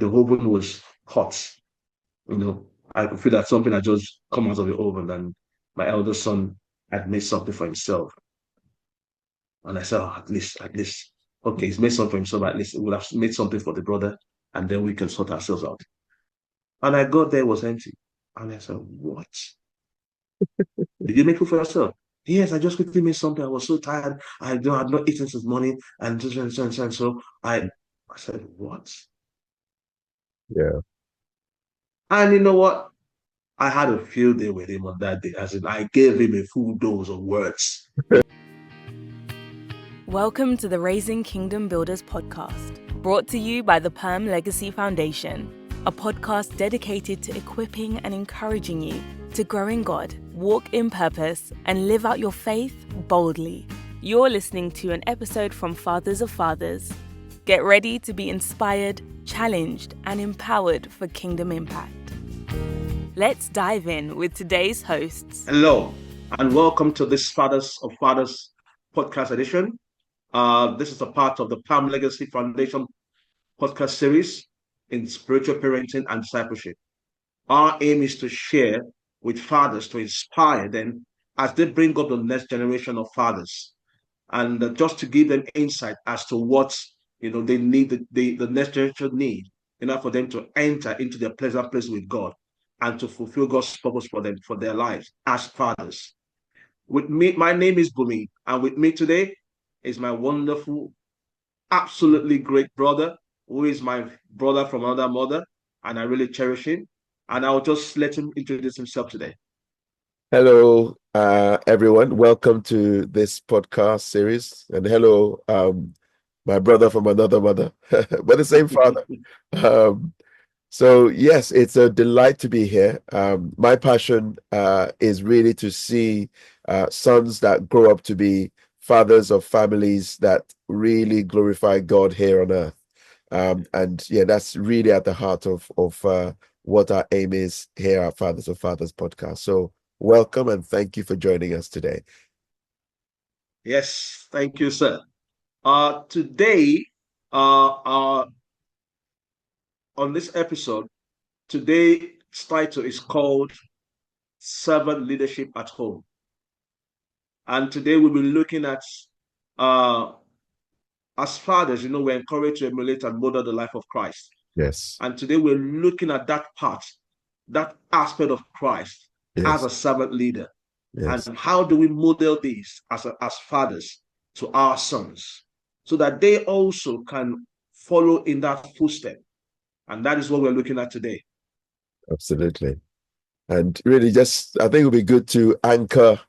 the oven was hot. I could feel that something had just come out of the oven, and my eldest son had made something for himself. And I said, oh, at least, okay, he's made something for himself. At least we'll have made something for the brother, and then we can sort ourselves out. And I got there, it was empty. And I said, what? Did you make food for yourself? Yes, I just quickly made something. I was so tired. I had not eaten since morning. And so I said, what? Yeah. And you know what? I had a field day with him on that day. As in, I gave him a full dose of words. Welcome to the Raising Kingdom Builders podcast, brought to you by the Perm Legacy Foundation, a podcast dedicated to equipping and encouraging you to grow in God, walk in purpose, and live out your faith boldly. You're listening to an episode from Fathers of Fathers. Get ready to be inspired, challenged, and empowered for kingdom impact. Let's dive in with today's hosts. Hello, and welcome to this Fathers of Fathers podcast edition. This is a part of the Palm Legacy Foundation podcast series in spiritual parenting and discipleship. Our aim is to share with fathers to inspire them as they bring up the next generation of fathers, and just to give them insight as to what they need, the next generation need in order for them to enter into their pleasant place with God and to fulfill God's purpose for them, for their lives as fathers. With me, my name is Bunmi, and with me today is my wonderful, absolutely great brother, who is my brother from another mother, and I really cherish him. And I'll just let him introduce himself today. Hello, everyone. Welcome to this podcast series. And hello, my brother from another mother, but the same father. So yes, it's a delight to be here. My passion is really to see sons that grow up to be fathers of families that really glorify God here on earth. And yeah, that's really at the heart of what our aim is here at Fathers of Fathers podcast. So welcome and thank you for joining us today. Yes, thank you, sir. Today, on this episode, today's title is called Servant Leadership at Home. And today we'll be looking at, as fathers, we're encouraged to emulate and model the life of Christ. Yes. And today we're looking at that part, that aspect of Christ as a servant leader. Yes. And how do we model this as fathers to our sons so that they also can follow in that footstep? And that is what we're looking at today. Absolutely. And really just, I think it would be good to anchor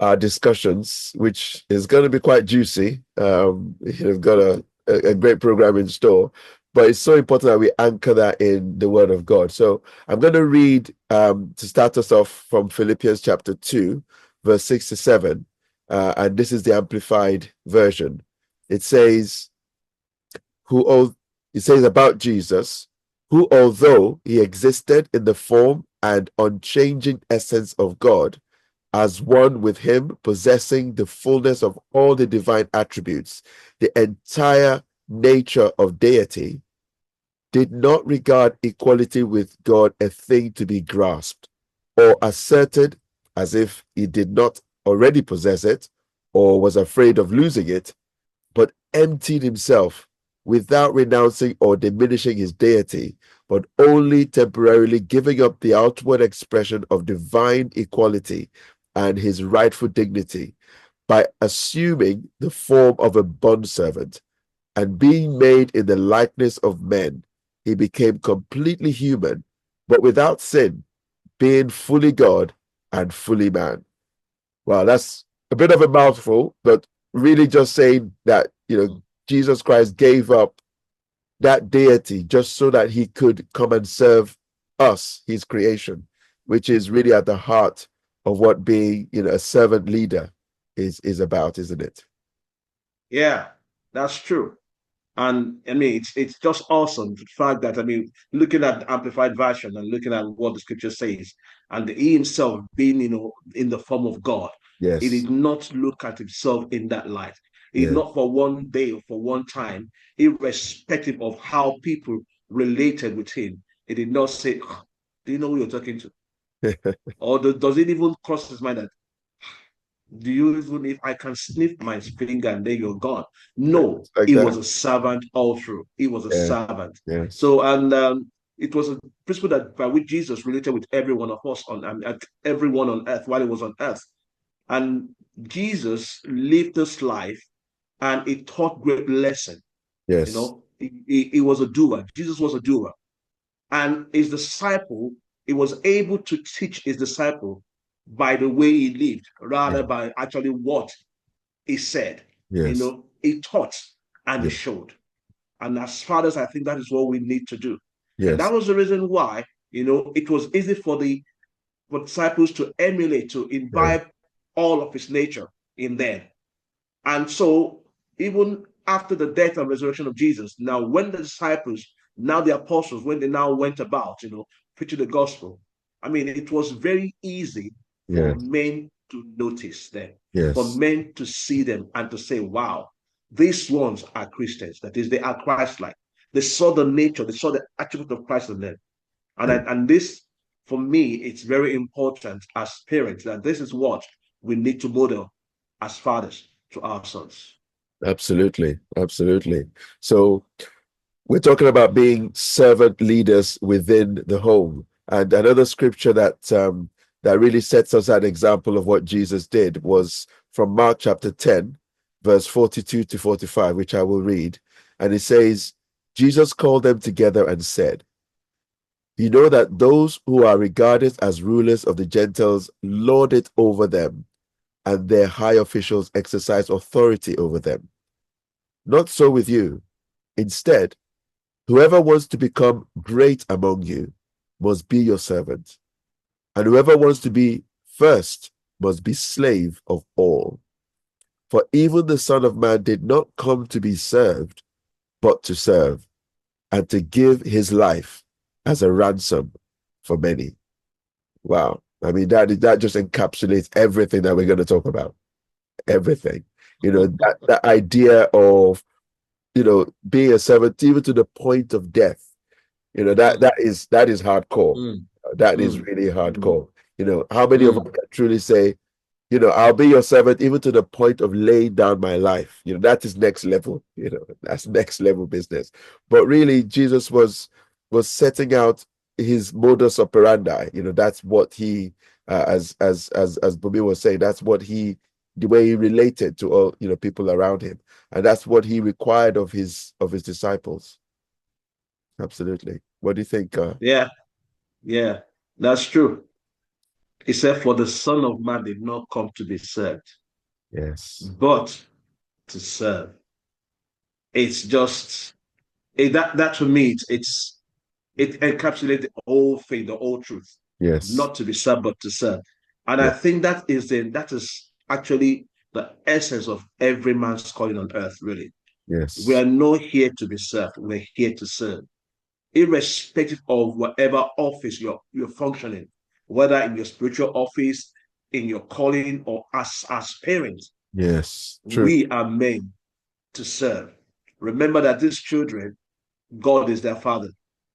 our discussions, which is going to be quite juicy. You've got a great program in store, but it's so important that we anchor that in the Word of God. So I'm going to read, to start us off, from Philippians chapter 2, verse 6 to 7. And this is the Amplified version. It says, about Jesus, who, although he existed in the form and unchanging essence of God, as one with him, possessing the fullness of all the divine attributes, the entire nature of deity, did not regard equality with God a thing to be grasped, or asserted as if he did not already possess it, or was afraid of losing it, but emptied himself without renouncing or diminishing his deity, but only temporarily giving up the outward expression of divine equality and his rightful dignity by assuming the form of a bondservant, and being made in the likeness of men, he became completely human, but without sin, being fully God and fully man. Wow, that's a bit of a mouthful, but really just saying that, Jesus Christ gave up that deity just so that he could come and serve us, his creation, which is really at the heart of what being, a servant leader is about, isn't it? Yeah, that's true. And I mean, it's just awesome the fact that, looking at the Amplified Version and looking at what the scripture says, and he himself being, in the form of God, yes, he did not look at himself in that light. He did not for one day or for one time, irrespective of how people related with him, he did not say, do you know who you're talking to? Or does it even cross his mind that, do you even, if I can sniff my finger and then you're gone? No, Like he that. was a servant all through. He was a Yeah. servant. Yes. So, and it was a principle that by which Jesus related with every one of us on everyone on earth while he was on earth. And Jesus lived this life and he taught great lesson. You Yes. know, he was a doer. Jesus was a doer. And his disciple, he was able to teach his disciple by the way he lived, rather by actually what he said. You Yes. know, he taught and he Yes. showed. And as fathers, I think that is what we need to do. And that Yes. was the reason why, you know, it was easy for the disciples to emulate, to Yeah. imbibe all of his nature in them. And so, even after the death and resurrection of Jesus, now when the disciples, now the apostles, when they now went about, you know, preaching the gospel, I mean, it was very easy for Yes. men to notice them, for Yes. men to see them and to say, wow, these ones are Christians. That is, they are Christ-like. They saw the nature, they saw the attribute of Christ in them. And this, for me, it's very important as parents that this is what we need to model as fathers to our sons. Absolutely. Absolutely. So we're talking about being servant leaders within the home. And another scripture that really sets us an example of what Jesus did was from Mark chapter 10, verse 42 to 45, which I will read. And it says, Jesus called them together and said, you know that those who are regarded as rulers of the Gentiles lord it over them, and their high officials exercise authority over them. Not so with you. Instead, whoever wants to become great among you must be your servant, and whoever wants to be first must be slave of all. For even the Son of Man did not come to be served, but to serve, and to give his life as a ransom for many. Wow. I mean, that just encapsulates everything that we're going to talk about. Everything. You know, that idea of, you know, being a servant even to the point of death. You know, that is hardcore. Mm, That is mm, really mm, hardcore. You know, how many of us mm. can truly say, you know, I'll be your servant even to the point of laying down my life. You know, that is next level. You know, that's next level business. But really, Jesus was setting out his modus operandi. You know, that's what he, as Bunmi was saying, that's what he, the way he related to all, you know, people around him, and that's what he required of his disciples. Absolutely. What do you think? Yeah, yeah, that's true. He said, for the Son of Man did not come to be served, Yes. but to serve. It's just that to me, it encapsulates the whole thing, the whole truth. Yes. Not to be served, but to serve. And I Yeah. think that is actually the essence of every man's calling on earth, really. We Yes. are not here to be served, we're here to serve. Irrespective of whatever office you're functioning, whether in your spiritual office, in your calling, or as parents, Yes. True. we are meant to serve. Remember that these children, God is their father.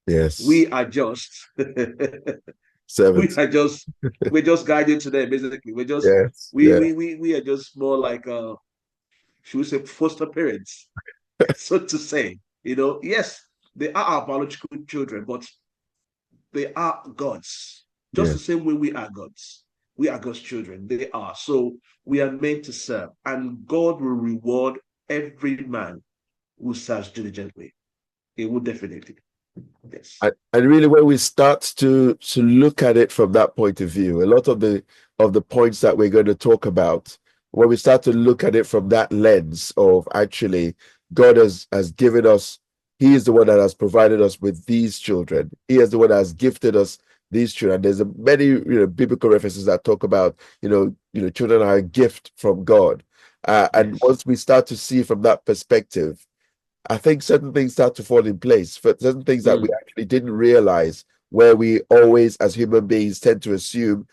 Yes. We are just we Servants. are just we're just guiding to them, basically. We're just Yes. Yeah. we are just more like should we say foster parents, so to say. You know, yes, they are our biological children, but they are God's. Just Yeah. the same way we are God's. We are God's children. They are. So we are meant to serve. And God will reward every man who serves diligently. He will definitely. Yes. And really, when we start to look at it from that point of view, a lot of the points that we're going to talk about, when we start to look at it from that lens of actually God has given us, He is the one that has provided us with these children. He is the one that has gifted us these children. There's many biblical references that talk about children are a gift from God, and Yes. once we start to see from that perspective, I think certain things start to fall in place for certain things that we actually didn't realize, where we always, as human beings, tend to assume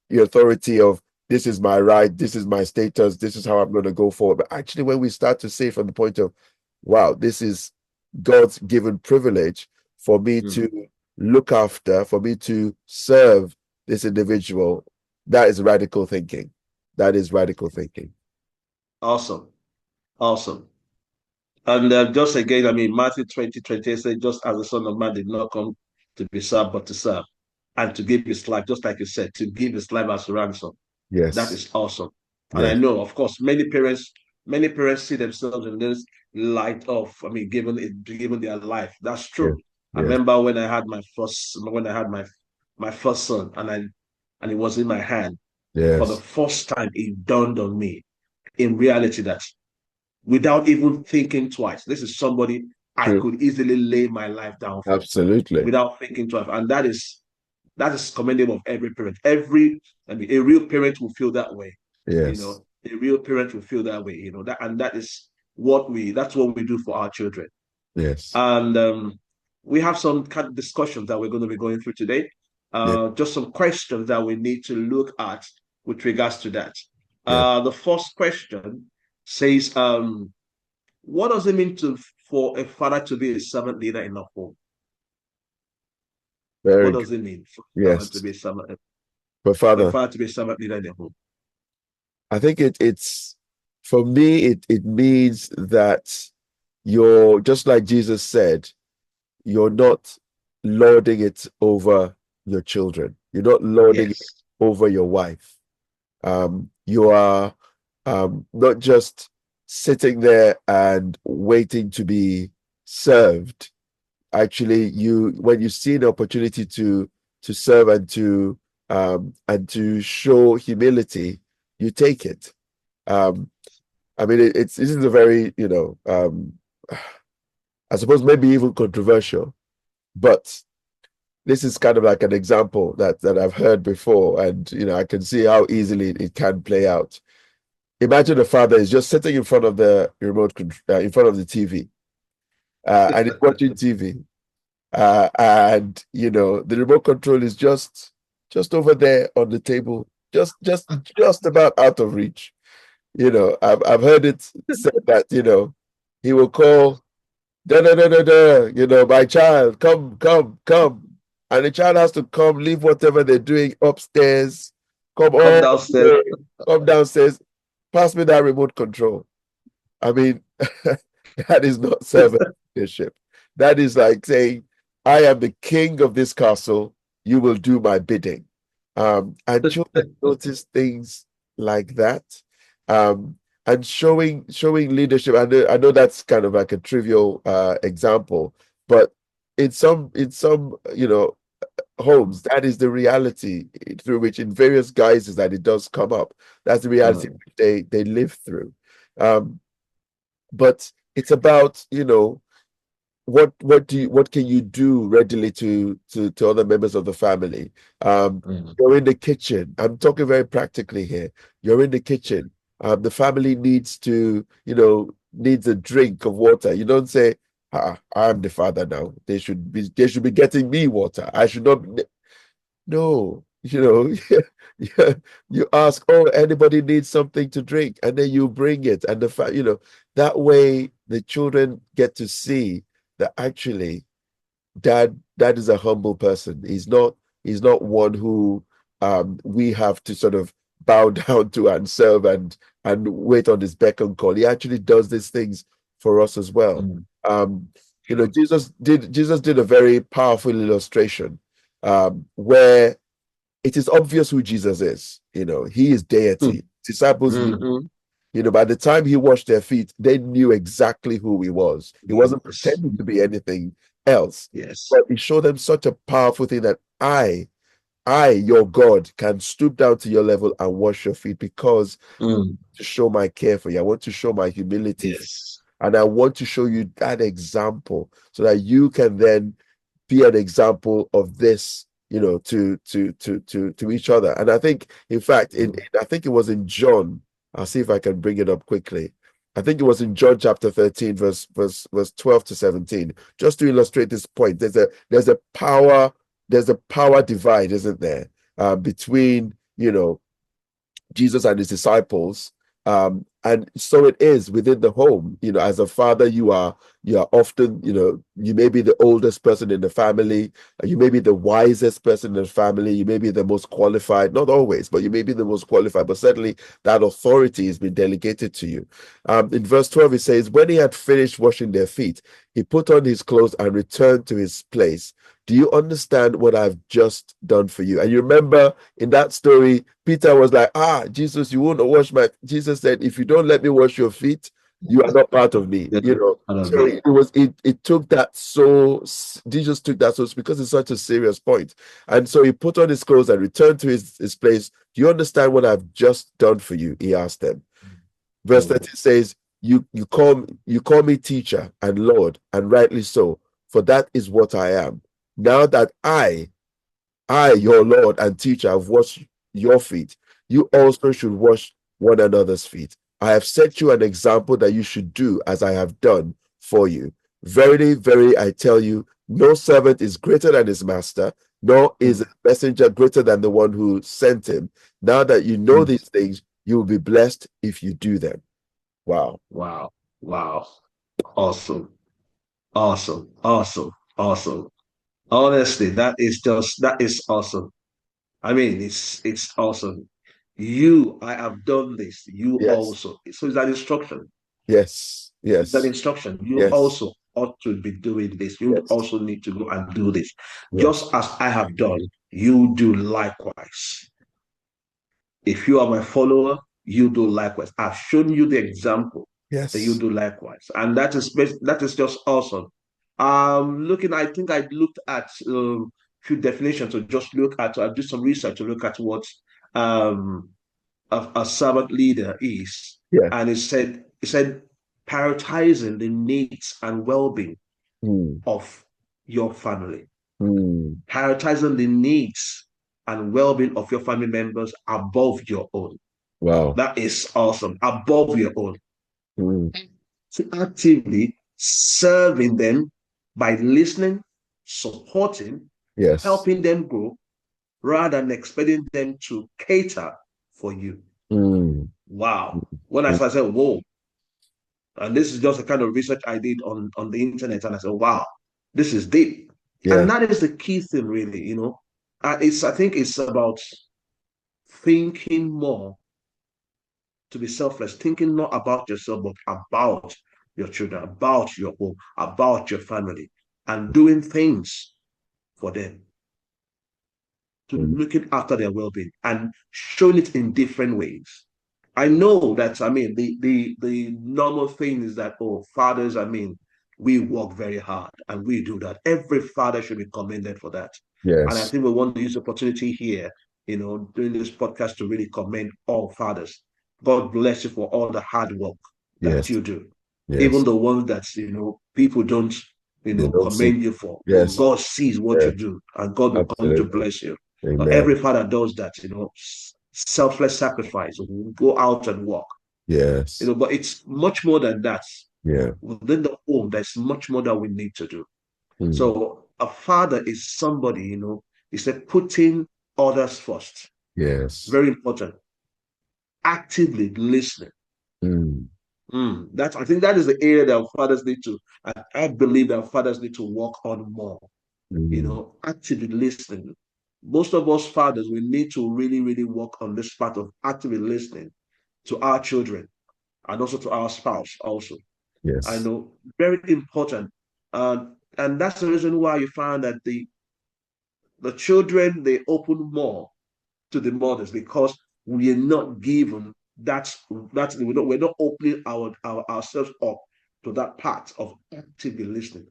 the authority of this is my right, this is my status, this is how I'm going to go forward. But actually, when we start to see from the point of, wow, this is God's given privilege for me to look after, for me to serve this individual. That is radical thinking. That is radical thinking. Awesome. Awesome. And just again, I mean, Matthew 20:28 says, just as the Son of Man did not come to be served, but to serve and to give his life, just like you said, to give his life as a ransom. That Yes. is awesome. And I Yes. know, of course, many parents see themselves in this light of, I mean, given their life. That's Yes. true. I Yes. remember when I had my first son, and it was in my hand. For the Yes. first time, it dawned on me in reality that without even thinking twice, this is somebody I True. could easily lay my life down for Absolutely. without thinking twice. And that is commendable of every parent. A real parent will feel that way. You Yes. know, a real parent will feel that way. You know that, and that's what we do for our children. Yes. And we have some kind of discussions that we're going to be going through today. Yeah. Just some questions that we need to look at with regards to that. Yeah. The first question says, what does it mean for a father to be a servant leader in a home? Very What good. does it mean for a servant to Yes. be a servant, But for a Father, father to be a servant leader in the home? I think it's for me, it means that you're just like Jesus said, you're not lording it over your children. You're not lording it Yes. over your wife. You are not just sitting there and waiting to be served. Actually, when you see an opportunity to serve and to show humility, you take it. I mean, this is a very, I suppose maybe even controversial, but this is kind of like an example that I've heard before, and I can see how easily it can play out. Imagine a father is just sitting in front of the remote control, in front of the TV, and he's watching TV, and the remote control is just over there on the table, just about out of reach. I've heard it said that he will call, da da da da da, my child, come, and the child has to come, leave whatever they're doing upstairs, come Come all the downstairs. way, come downstairs, pass me that remote control. I mean, that is not servant leadership. That is like saying, I am the king of this castle, you will do my bidding. And children notice things like that. And showing leadership. I know that's kind of like a trivial example, but in some homes, that is the reality through which, in various guises, that it does come up. That's the reality they live through. But it's about what can you do readily to other members of the family. You're in the kitchen. I'm talking very practically here. You're in the kitchen. The family needs a drink of water. You don't say, I'm the father now, they should be getting me water, I should not be. No, you ask, oh, anybody needs something to drink, and then you bring it, and that way the children get to see that actually dad is a humble person. He's not one who we have to sort of bow down to and serve and wait on his beck and call. He actually does these things for us as well. Jesus did a very powerful illustration where it is obvious who Jesus is. He is deity. Disciples knew. By the time he washed their feet, they knew exactly who he was. He wasn't pretending to be anything else. Yes. But he showed them such a powerful thing that I, your God, can stoop down to your level and wash your feet because to show my care for you. I want to show my humility. Yes. And I want to show you that example so that you can then be an example of this, to each other. And I think, in fact, I think it was in John. I'll see if I can bring it up quickly. I think it was in John chapter 13, verse 12 to 17, just to illustrate this point. There's a power divide, isn't there, between Jesus and his disciples. And so it is within the home. As a father, you are often, you may be the oldest person in the family, you may be the wisest person in the family, you may be the most qualified, not always, but you may be the most qualified, but certainly that authority has been delegated to you. In verse 12, it says, when he had finished washing their feet, he put on his clothes and returned to his place. Do you understand what I've just done for you? And you remember in that story, Peter was like, Jesus, you won't wash my... Jesus said, if you don't let me wash your feet, you are not part of me. So it took that so... Jesus took that so because it's such a serious point. And so he put on his clothes and returned to his place. Do you understand what I've just done for you? He asked them. Verse 13 says, you call me teacher and Lord, and rightly so, for that is what I am. Now that I, your Lord and teacher, have washed your feet, you also should wash one another's feet. I have set you an example that you should do as I have done for you. Verily, verily, I tell you, no servant is greater than his master, nor is a messenger greater than the one who sent him. Now that you know these things, you will be blessed if you do them. Wow. Wow. Wow. Awesome. Awesome. Awesome. Awesome. Honestly, that is awesome. I mean, it's awesome. I have done this. You also. So it's an instruction. Yes. It's an instruction. You also ought to be doing this. You also need to go and do this. Just as I have done, you do likewise. If you are my follower, you do likewise. I've shown you the example. That you do likewise. And that is just awesome. I think I looked at few definitions to just look at, I did some research to look at what a servant leader is. Yeah. And it said prioritizing the needs and well-being of your family. Prioritizing the needs and well-being of your family members above your own. Wow. That is awesome. Above your own. So actively serving them by listening, supporting, helping them grow, rather than expecting them to cater for you. Wow. When I said, whoa, and this is just the kind of research I did on the internet, and I said, wow, this is deep. And that is the key thing, really, I think it's about thinking more, to be selfless, thinking not about yourself, but about your children, about your home, about your family, and doing things for them, to looking after their well-being and showing it in different ways. I know that, the normal thing is that, fathers, we work very hard and we do that. Every father should be commended for that. Yes. And I think we want to use the opportunity here, during this podcast, to really commend all fathers. God bless you for all the hard work that you do. Even the ones that, people don't, commend you for. God sees what you do, and God will come to bless you. Every father does that, selfless sacrifice, go out and work. Yes. But it's much more than that. Yeah. Within the home, there's much more that we need to do. So a father is somebody, he said, putting others first. Yes. Very important. Actively listening. I think that is the area that fathers need to, I believe that fathers need to work on more. Actively listening. Most of us fathers, we need to really, really work on this part of actively listening to our children and also to our spouse also. Yes. I know, very important. And that's the reason why you find that the children, they open more to the mothers, because we are not given we're not opening ourselves up to that part of actively listening,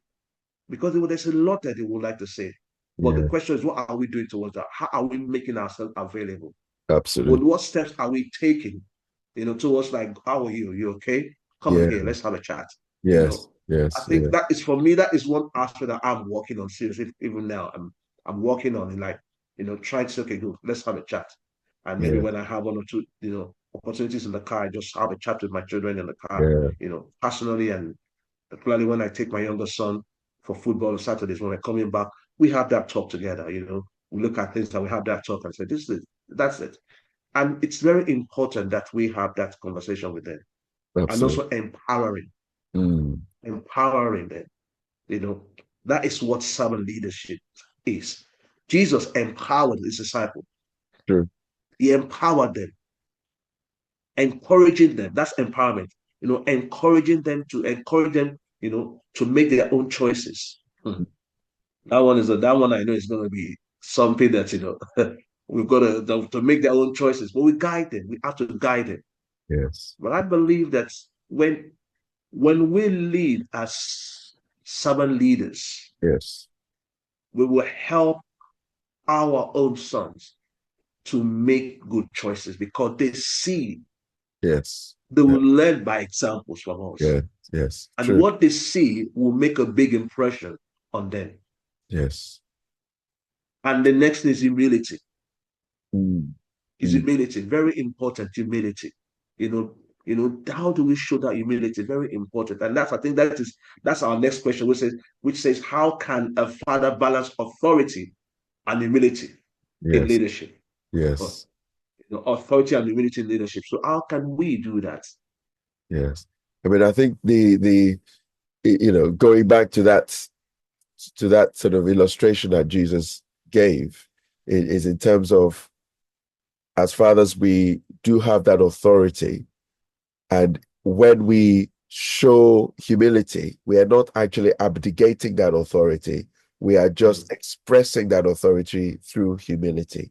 because there's a lot that they would like to say, but the question is, what are we doing towards that? How are we making ourselves available? Absolutely. What steps are we taking, towards, like, how are you? You okay? Come here, let's have a chat. Yes. I think that is, for me, that is one aspect that I'm working on seriously. Even now, I'm working on it, like, trying to say, okay, good, let's have a chat. And maybe when I have one or two, opportunities in the car, I just have a chat with my children in the car, personally, and particularly when I take my younger son for football on Saturdays, when we're coming back, we have that talk together, we look at things and we have that talk and say, that's it. And it's very important that we have that conversation with them. Absolutely. And also empowering them. You know, that is what servant leadership is. Jesus empowered his disciples. True. He empowered them, encouraging them. That's empowerment. Encourage them, to make their own choices. That one I know is going to be something that we've got to make their own choices. But we guide them. We have to guide them. Yes. But I believe that when we lead as servant leaders, Yes. we will help our own sons to make good choices because they see. Yes. They will learn by examples from us. Yeah. Yes. And True. what they see will make a big impression on them. Yes. And the next is humility. Mm. Is humility. Very important, humility. How do we show that humility? Very important. And I think that's our next question, which says, how can a father balance authority and humility in Yes. leadership? Yes. Authority and humility in leadership. So how can we do that? Yes. I mean, I think the going back to that sort of illustration that Jesus gave is in terms of, as fathers, we do have that authority. And when we show humility, we are not actually abdicating that authority. We are just expressing that authority through humility.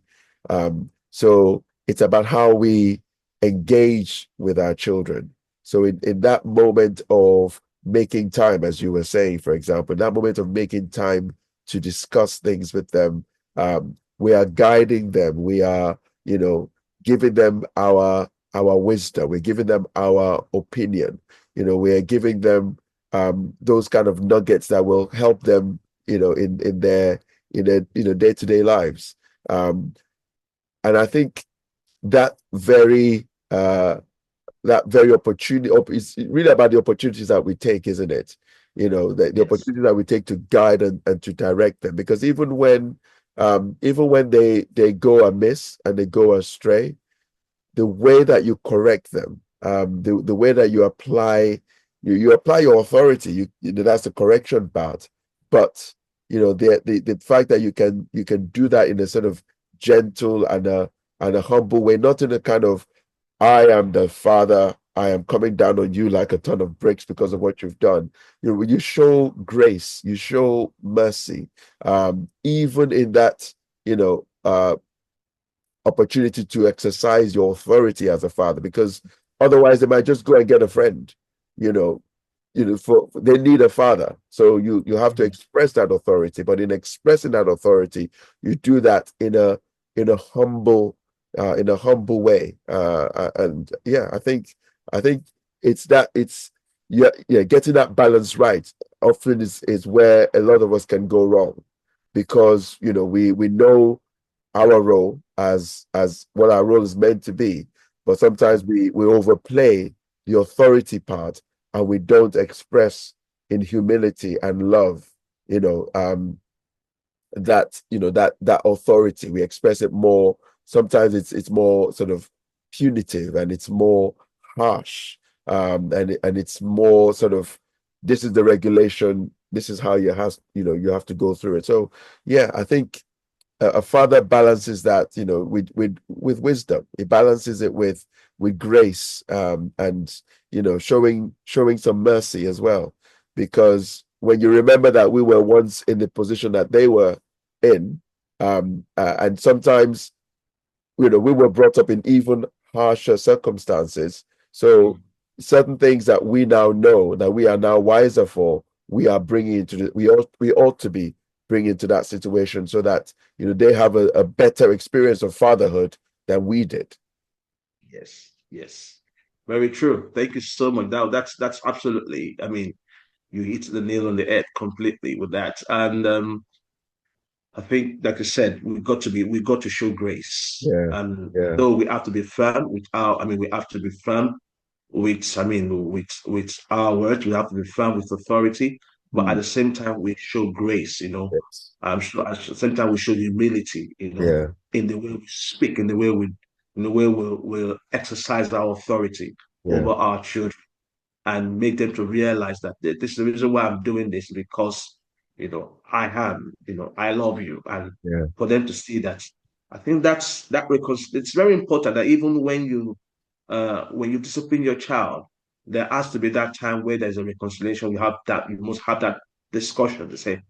So it's about how we engage with our children. So in that moment of making time, as you were saying, for example, in that moment of making time to discuss things with them, we are guiding them. We are, giving them our wisdom. We're giving them our opinion. We are giving them those kind of nuggets that will help them, in their day-to-day lives. And I think that very opportunity is really about the opportunities that we take, isn't it? The opportunities that we take to guide and to direct them. Because even when they go amiss and they go astray, the way that you correct them, the way that you apply your authority, that's the correction part. But the fact that you can do that in a sort of gentle and a humble way, not in a kind of, I am the father, I am coming down on you like a ton of bricks because of what you've done. You show grace, you show mercy, even in that opportunity to exercise your authority as a father, because otherwise they might just go and get a friend. They need a father, so you have to express that authority. But in expressing that authority, you do that in a humble way. And yeah, I think it's getting that balance right often is where a lot of us can go wrong, because we know our role as what our role is meant to be, but sometimes we overplay the authority part, and we don't express in humility and love that authority. We express it more. Sometimes it's more sort of punitive, and it's more harsh, and it's more sort of, this is the regulation, this is how you have to go through it. So yeah, I think a father balances that with wisdom. He balances it with grace, and showing some mercy as well, because when you remember that we were once in the position that they were in, and sometimes we were brought up in even harsher circumstances, so certain things that we now know, that we are now wiser for, we are bringing into we ought to be bring into that situation, so that they have a better experience of fatherhood than we did. Yes, very true. Thank you so much. Now that's absolutely, I mean, you hit the nail on the head completely with that. And I think, like I said, we got to show grace. Yeah. And though we have to be firm with we have to be firm with our words. We have to be firm with authority, but at the same time we show grace. Yes. At the same time we show humility. Yeah. In the way we speak, in the way we'll exercise our authority over our children. and make them to realize that this is the reason why I'm doing this, because I love you, and Yeah. for them to see that. I think it's very important that even when you discipline your child, there has to be that time where there's a reconciliation. You must have that discussion to say,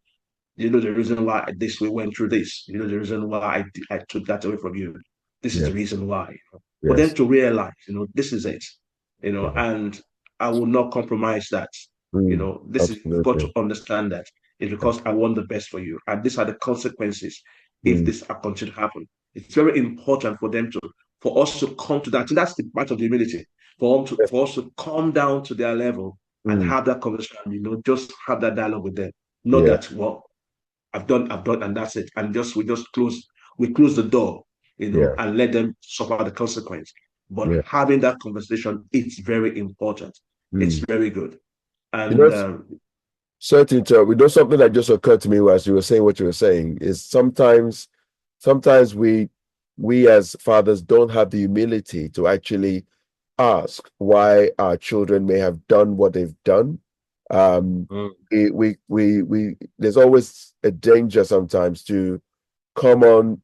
the reason why we went through this. The reason why I took that away from you. This is Yeah. the reason why. For them Yes. to realize, this is it. Yeah. And I will not compromise that. This is, you've got to Absolutely. understand that it's Yeah. because I want the best for you, and these are the consequences if Mm. this continue to happen. It's very important for us to come to that. And that's the part of the humility Yes. for us to come down to their level and Mm. have that conversation. Just have that dialogue with them. Not Yeah. that, well, I've done, and that's it. And we close the door, Yeah. and let them suffer the consequence. But Yeah. having that conversation, it's very important. It's Mm. very good. You know, And certainly, we know something that just occurred to me as you were saying what you were saying is sometimes we as fathers don't have the humility to actually ask why our children may have done what they've done. Mm. We there's always a danger sometimes to come on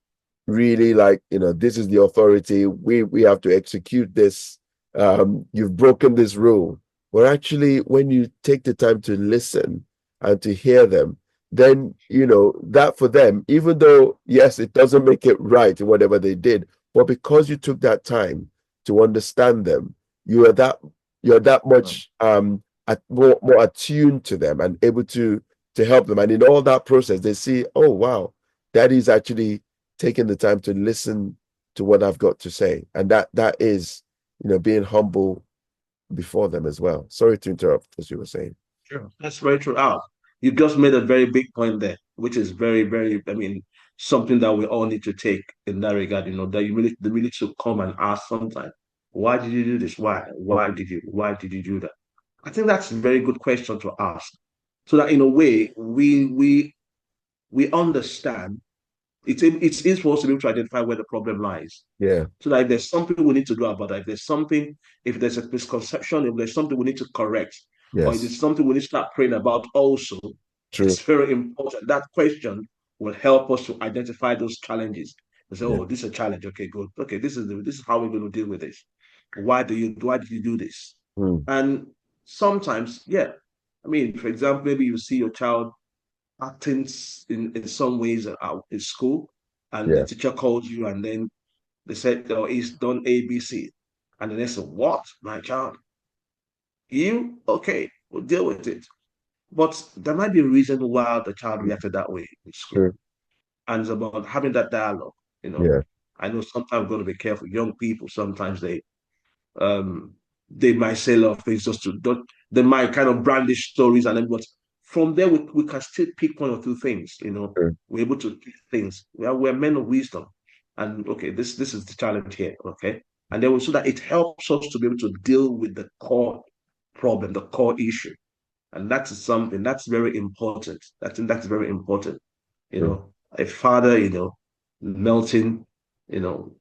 really like, this is the authority. We have to execute this. You've broken this rule. But actually, when you take the time to listen and to hear them, then that for them, even though yes, it doesn't make it right whatever they did, but because you took that time to understand them, you're that much more attuned to them and able to help them. And in all that process, they see, oh wow, daddy's actually taking the time to listen to what I've got to say. And that is, being humble before them as well. Sorry to interrupt, as you were saying. sure, that's very true. You just made a very big point there, which is very, very, something that we all need to take in that regard, that you really should come and ask sometimes, why did you do this? Why? Why did you do that? I think that's a very good question to ask. So that in a way we understand it's easy for us to be able to identify where the problem lies. Yeah. So that if there's something we need to do about that, if there's a misconception, if there's something we need to correct, or if Yes. there's something we need to start praying about also, True. it's very important. That question will help us to identify those challenges. And say, Yeah. oh, this is a challenge. Okay, good. Okay, this is how we're going to deal with this. Why did you do this? Mm. And sometimes, yeah. For example, maybe you see your child acting in some ways in school, and the Yeah. teacher calls you, and then they said, oh, he's done ABC. And then they said, what, my child? You? Okay, we'll deal with it. But there might be a reason why the child reacted that way in school. True. And it's about having that dialogue. Yeah. I know sometimes we've got to be careful. Young people, sometimes um they might say a lot of things they might kind of brandish stories, and then but from there we can still pick one or two things. True. We're able to pick things. We're men of wisdom, and okay, this is the challenge here. Okay, and then so that it helps us to be able to deal with the core problem, the core issue, and that is something that's very important. I think that's very important. True. A father, melting, you know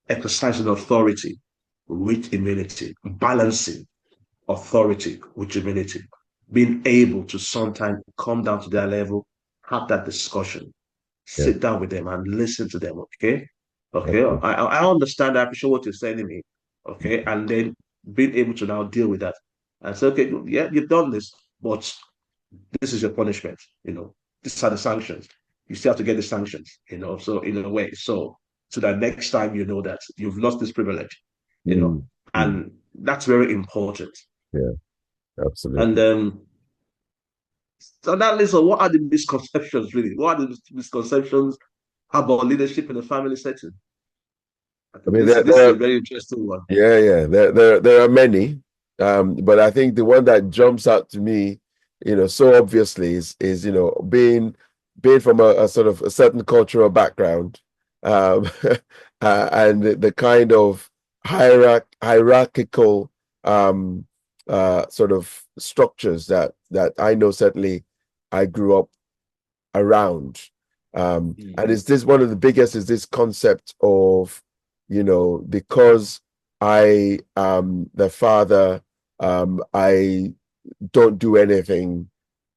exercising authority with humility, balancing authority with humility, being able to sometimes come down to their level, have that discussion, Yeah. sit down with them and listen to them. Okay. Okay. Absolutely. I understand. I appreciate what you're saying to me. Okay. And then being able to now deal with that and say, okay, yeah, you've done this, but this is your punishment. These are the sanctions. You still have to get the sanctions, so in a way. So that next time you know that you've lost this privilege, Mm. Mm. and that's very important. Yeah. And Absolutely. so that listen, what are the misconceptions really? What are the misconceptions about leadership in a family setting? I I think mean, this is a very interesting one. yeah. There are many, but I think the one that jumps out to me, so obviously is being from a sort of a certain cultural background, um, and the kind of hierarchical sort of structures that I know certainly I grew up around. And is this one of the biggest is this concept of, because I am the father, I don't do anything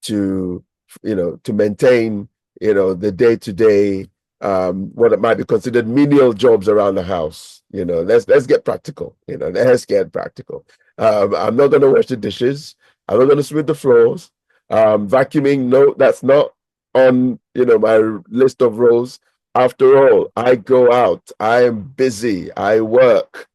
to, to maintain, the day-to-day, what might be considered menial jobs around the house. Let's get practical. Let's get practical. I'm not going to wash the dishes. I'm not going to sweep the floors. Vacuuming, no, that's not on, my list of roles. After all, I go out. I am busy. I work.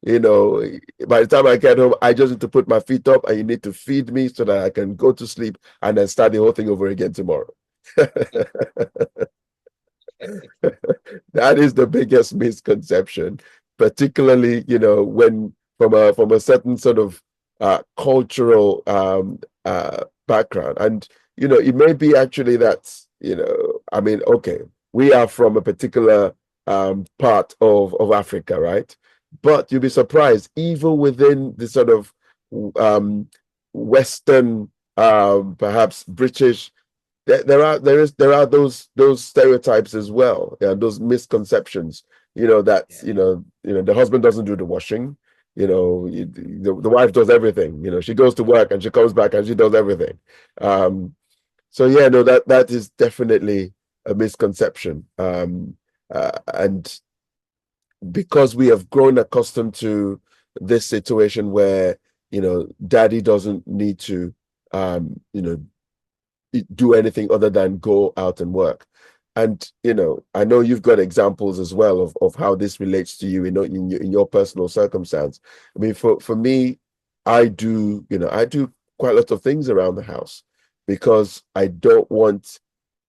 You know, by the time I get home, I just need to put my feet up and you need to feed me so that I can go to sleep and then start the whole thing over again tomorrow. That is the biggest misconception, particularly, when from a certain sort of cultural background. And, it may be actually that, I mean, okay, we are from a particular part of Africa, right? But you'll be surprised, even within the sort of Western, perhaps British, there are those stereotypes as well, those misconceptions. That the husband doesn't do the washing. The wife does everything. She goes to work and she comes back and she does everything. So yeah, no, that is definitely a misconception. And because we have grown accustomed to this situation where daddy doesn't need to do anything other than go out and work. And I know you've got examples as well of how this relates to you in your personal circumstance. I mean, for me, I do quite a lot of things around the house because I don't want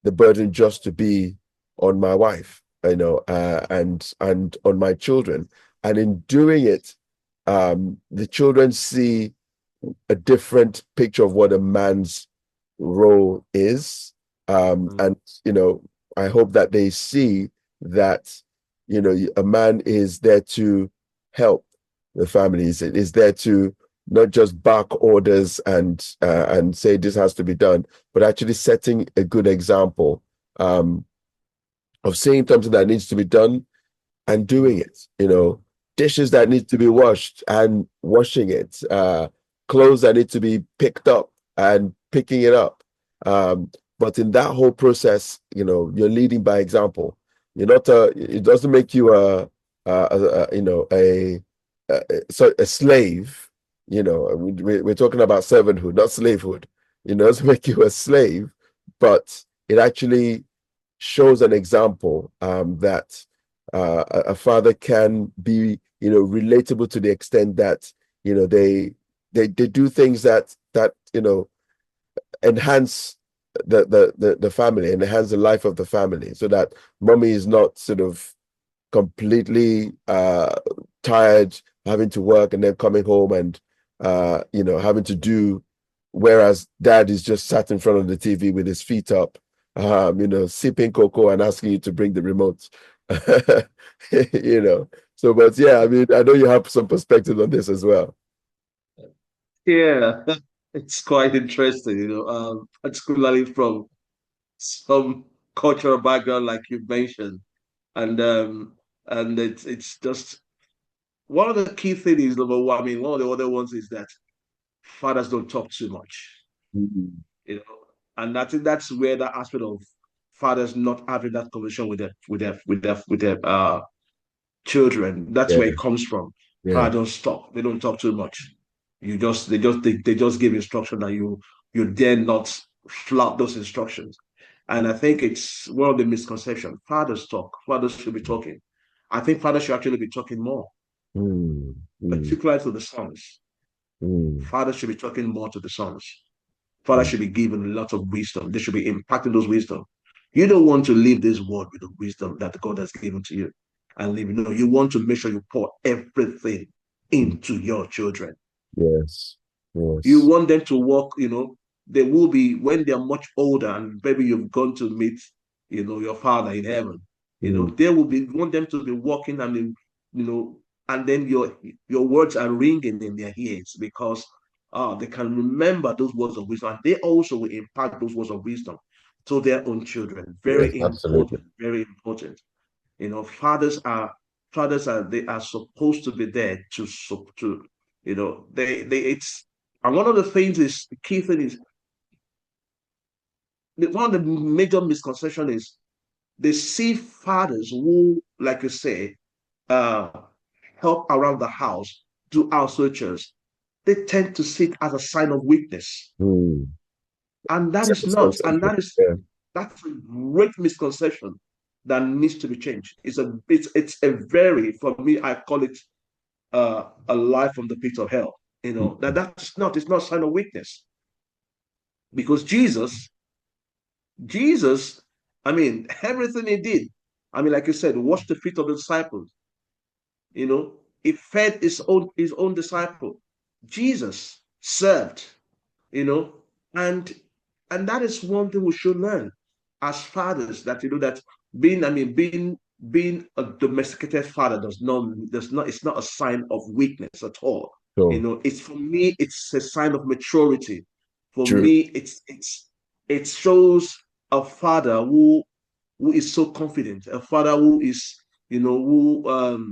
the burden just to be on my wife, and on my children. And in doing it, the children see a different picture of what a man's role is. And I hope that they see that a man is there to help the families. It is there to not just bark orders and say this has to be done, but actually setting a good example of seeing something that needs to be done and doing it. Dishes that need to be washed and washing it, clothes that need to be picked up and picking it up. But in that whole process, you're leading by example. You're not it doesn't make you a slave. We're talking about servanthood, not slavehood. It doesn't make you a slave, but it actually shows an example that a father can be, relatable to the extent that, they do things that enhance the family, and enhance the life of the family, so that mommy is not sort of completely tired, having to work and then coming home and having to do, whereas dad is just sat in front of the TV with his feet up, sipping cocoa and asking you to bring the remote. So, but yeah, I mean, I know you have some perspective on this as well. Yeah, it's quite interesting, particularly from some cultural background, like you mentioned, and it's just one of the key things is number one. I mean, one of the other ones is that fathers don't talk too much, Mhm. And I think that's where that aspect of fathers not having that conversation with their children. That's Yeah, where it comes from. yeah. Father don't stop. They don't talk too much. They just give instruction and you dare not flout those instructions. And I think it's one of the misconceptions. Fathers talk. Fathers should be talking. I think fathers should actually be talking more, Mm, mm, particularly to the sons. mm, Fathers should be talking more to the sons. Fathers should be given a lot of wisdom. They should be impacting those wisdom. You don't want to leave this world with the wisdom that God has given to you and leave. No, you want to make sure you pour everything mm. into your children. Yes, You yes. want them to walk, they will be, when they're much older and maybe you've gone to meet, your father in heaven, Mm, they will be, want them to be walking and, you know, and then your words are ringing in their ears because they can remember those words of wisdom. And they also will impact those words of wisdom to their own children. yes, Very absolutely. important, very important. Fathers are they are supposed to be there to it's, and one of the things is, the key thing is, one of the major misconception is they see fathers who, like you say, uh, help around the house, do household chores. They tend to see it as a sign of weakness, Mm. and that It's a is not, and misconception. Yeah. that's a great misconception that needs to be changed. It's a very, for me, I call it a life from the pit of hell. It's not a sign of weakness, because Jesus, I mean, everything he did, I mean, like you said, washed the feet of the disciples. He fed his own disciple. Jesus served. you know, and that is one thing we should learn as fathers, that that being a domesticated father does not it's not a sign of weakness at all. So It's, for me, it's a sign of maturity. For true. me, it shows a father who is so confident, a father who is, who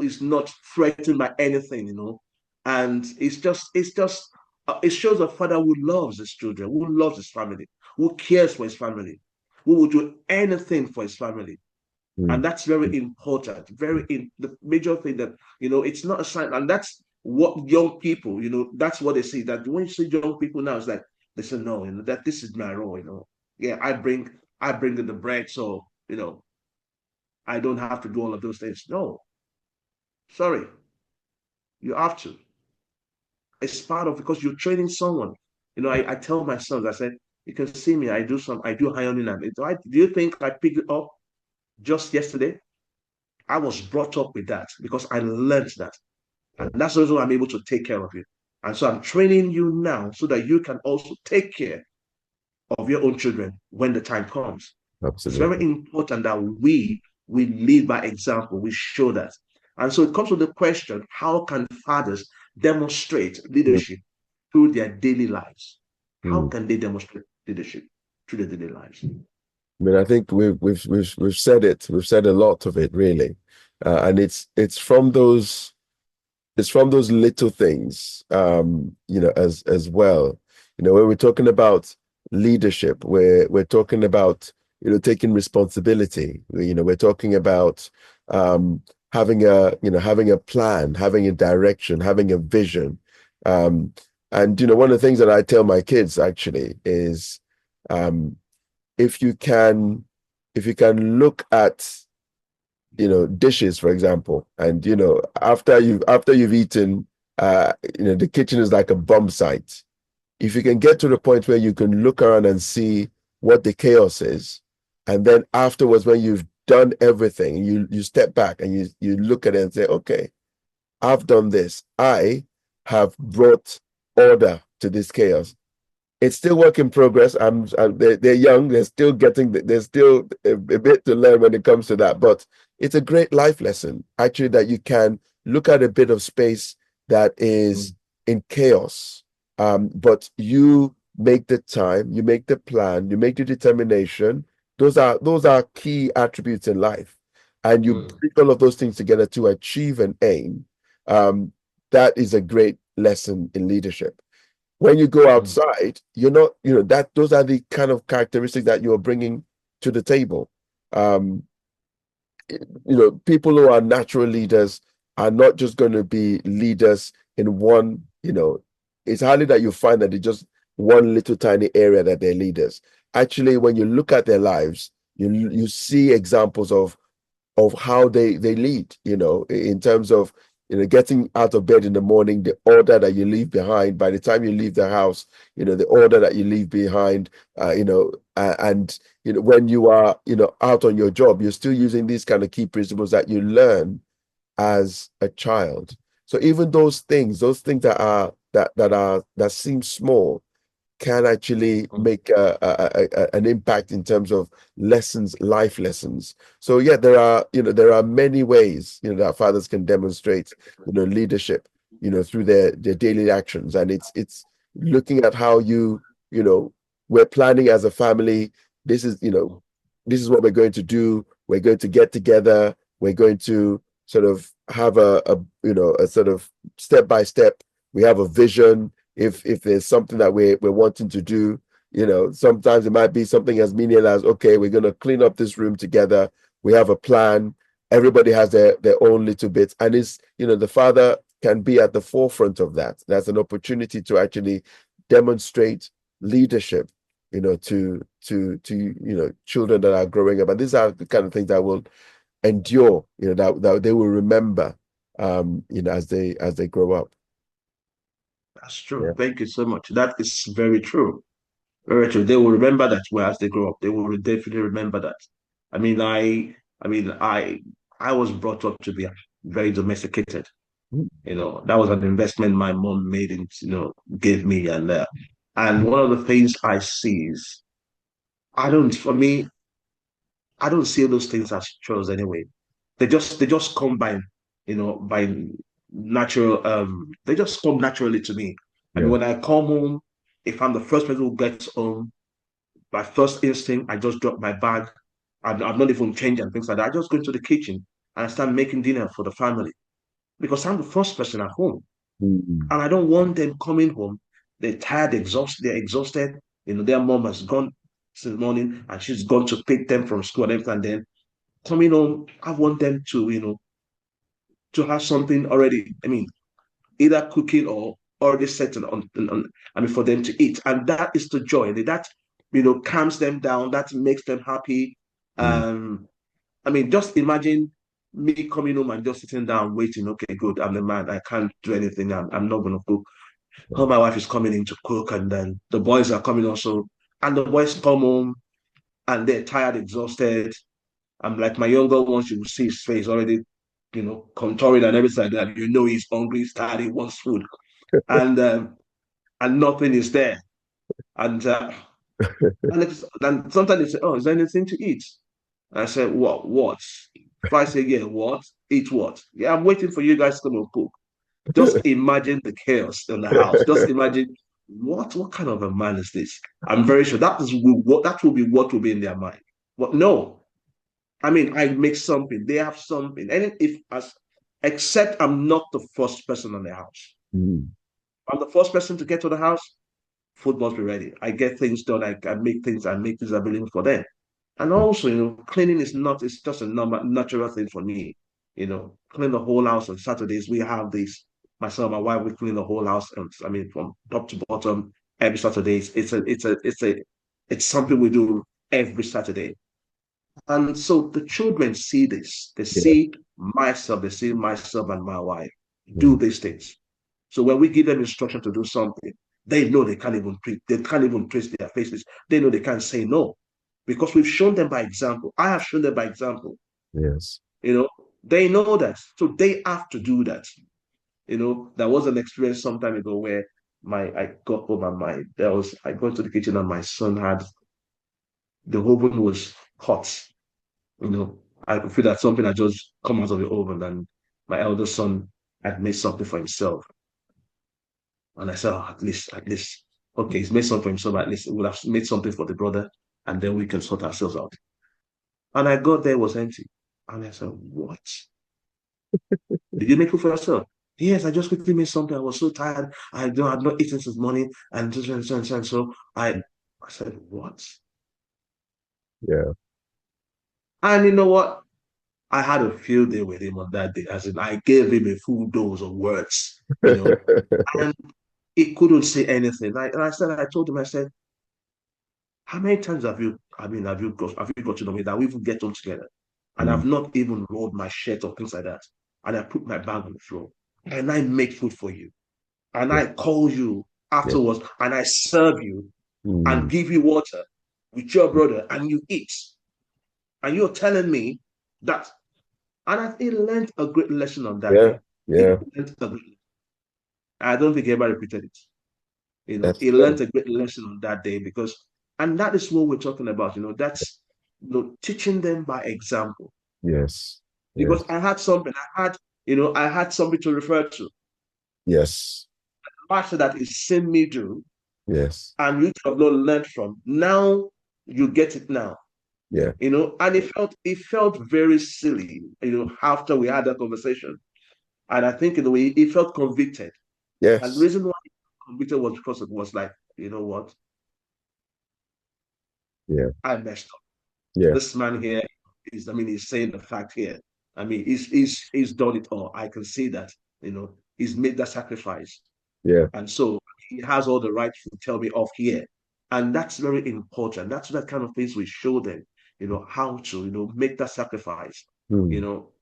is not threatened by anything, and it shows a father who loves his children, who loves his family, who cares for his family, who will do anything for his family. And Mm. that's very important, the major thing, that it's not a sign. And that's what young people, that's what they see, that when you see young people now, it's like they say, no, that this is my role. Yeah, I bring in the bread, so I don't have to do all of those things. No, sorry, you have to. It's part of, because you're training someone. I tell my sons, I said, you can see me, I do ironing, and do you think I picked it up just yesterday? I was brought up with that because I learned that. And that's the reason why I'm able to take care of you. And so I'm training you now so that you can also take care of your own children when the time comes. It's very Absolutely. important that we lead by example. We show that. And so it comes to the question: how can fathers demonstrate Mm. leadership through their daily lives? How Mm. can they demonstrate leadership through their daily lives? I mean, I think we've said it. We've said a lot of it, really, and it's from those little things, as well. When we're talking about leadership, we're talking about taking responsibility. We're talking about having a plan, having a direction, having a vision. Um, and one of the things that I tell my kids actually is, um, if you can look at dishes, for example, and after you've eaten, the kitchen is like a bomb site. If you can get to the point where you can look around and see what the chaos is, and then afterwards, when you've done everything, you step back and you look at it and say, okay, I've done this, I have brought order to this chaos. It's still work in progress. They're young. There's still a bit to learn when it comes to that. But it's a great life lesson, actually, that you can look at a bit of space that is in chaos. But you make the time, you make the plan, you make the determination. Those are key attributes in life, and you bring all of those things together to achieve an aim. That is a great lesson in leadership. When you go outside, you're not, that those are the kind of characteristics that you're bringing to the table. Um, People who are natural leaders are not just going to be leaders in one, it's hardly that you find that it's just one little tiny area that they're leaders. Actually, when you look at their lives, you see examples of how they lead, in terms of getting out of bed in the morning, the order that you leave behind by the time you leave the house, the order that you leave behind, and when you are out on your job, you're still using these kind of key principles that you learn as a child. So even those things that seem small can actually make an impact in terms of life lessons. So yeah, there are many ways that fathers can demonstrate leadership through their daily actions, and it's looking at how we're planning as a family. This is what we're going to do. We're going to get together. We're going to sort of have a sort of step by step. We have a vision. If there's something that we're wanting to do, sometimes it might be something as menial as, okay, we're going to clean up this room together. We have a plan. Everybody has their own little bits, and it's, the father can be at the forefront of that. That's an opportunity to actually demonstrate leadership, to children that are growing up. And these are the kind of things that will endure, that they will remember, as they grow up. That's true. Thank you so much. That is very true. Very true. They will remember that as they grow up. They will definitely remember that. I mean, I was brought up to be very domesticated. That was an investment my mom made into, gave me, and one of the things I see is for me, I don't see those things as chores anyway. They just come by natural they just come naturally to me. I mean, when I come home, if I'm the first person who gets home, my first instinct, I just drop my bag. I'm not even changing and things like that. I just go into the kitchen and I start making dinner for the family because I'm the first person at home. Mm. And I don't want them coming home. They're tired, exhausted, they're exhausted. Their mom has gone since morning and she's gone to pick them from school and everything. And then coming home, I want them to have something already. I mean, either cooking or already set for them to eat. And that is the joy. That, calms them down. That makes them happy. I mean, just imagine me coming home and just sitting down waiting. Okay, good. I'm the man. I can't do anything. I'm not going to cook. How my wife is coming in to cook, and then the boys are coming also. And the boys come home and they're tired, exhausted. I'm like my younger ones, you will see his face already, contouring and everything like that. He's hungry, he's tired, he wants food. And nothing is there. And and sometimes they say, "Oh, is there anything to eat?" And I said, "What? What?" If I say, "Yeah, what? Eat what?" "Yeah, I'm waiting for you guys to come and cook." Just imagine the chaos in the house. Just imagine what kind of a man is this? I'm very sure that will be what will be in their mind. But no, I mean, I make something. They have something, and except I'm not the first person in the house. I'm the first person to get to the house. Food must be ready. I get things done. I make things. I make things available for them. And also, cleaning is not. It's just a natural thing for me. Clean the whole house on Saturdays. We have this. Myself, my wife, we clean the whole house. And I mean, from top to bottom, every Saturdays. It's something we do every Saturday. And so the children see this. They see myself. They see myself and my wife do these things. So when we give them instruction to do something, they know they can't even trace their faces. They know they can't say no because we've shown them by example. I have shown them by example. Yes. They know that. So they have to do that. There was an experience some time ago where I got home and I got to the kitchen and my son had the oven was hot. I could feel that something had just come out of the oven and my eldest son had made something for himself. And I said, oh, at least, okay, he's made something for himself. At least we'll have made something for the brother, and then we can sort ourselves out. And I got there, it was empty. And I said, what? Did you make food for yourself? Yes, I just quickly made something. I was so tired. I've not eaten since morning. And so I said, what? Yeah. And you know what? I had a field day with him on that day. As in, I gave him a full dose of words, and he couldn't say anything. I told him, I said, how many times have you got to know me that we even get on together? And I've not even rolled my shirt or things like that. And I put my bag on the floor. And I make food for you. And I call you afterwards and I serve you and give you water with your brother and you eat. And you're telling me that. And he learned a great lesson on that day. Yeah. I don't think he ever repeated it. He learned a great lesson on that day and that is what we're talking about. That's teaching them by example. Yes. Because I had something to refer to. Yes. The master that is seen me do. Yes. And you have not learned from. Now you get it now. Yeah. And it felt very silly, after we had that conversation. And I think in a way he felt convicted. And the Yes. reason why he felt convicted was because it was like, you know what, Yeah. I messed up. Yeah. This man here he's saying the fact here. He's done it all. I can see that, he's made that sacrifice. Yeah. And so he has all the right to tell me off here. And that's very important. That's that kind of things we show them, how to, make that sacrifice, you Hmm. know,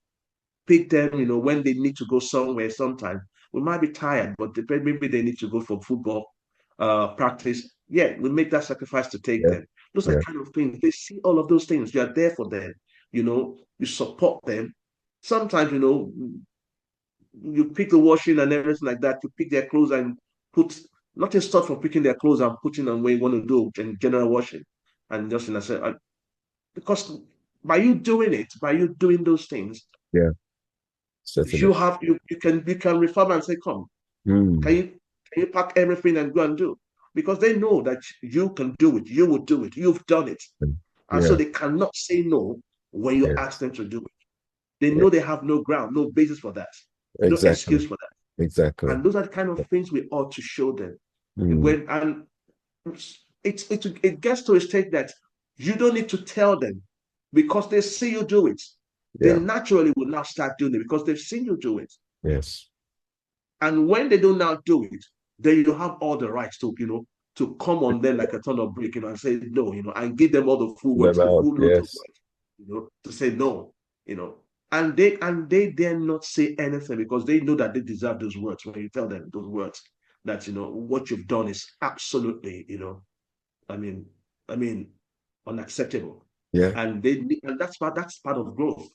pick them, when they need to go somewhere sometime. We might be tired, but maybe they need to go for football practice. Yeah, we make that sacrifice to take Yeah. them. Those are Yeah. kind of things. They see all of those things. You are there for them. You support them. Sometimes, you pick the washing and everything like that. You pick their clothes and put nothing stopped from picking their clothes and putting on where you want to do in general washing. And just in I said, because by you doing those things, Yeah. Certainly. you can refer and say, come, can Hmm. you pack everything and go and do? Because they know that you can do it, you will do it, you've done it. And so Yeah. they cannot say no when you Yeah. ask them to do it. They Yeah. know they have no ground, no basis for that, no Exactly. excuse for that. Exactly. And those are the kind of things we ought to show them. Hmm. And it gets to a state that you don't need to tell them because they see you do it. They Yeah. naturally will now start doing it because they've seen you do it. Yes. And when they do not do it, then you have all the rights to come on them like a ton of brick, and say no, and give them all the full words, Them the out. full load of Yes. words, to say no, and they dare not say anything because they know that they deserve those words when you tell them those words that what you've done is absolutely, I mean, I mean, unacceptable. Yeah. And that's part of growth.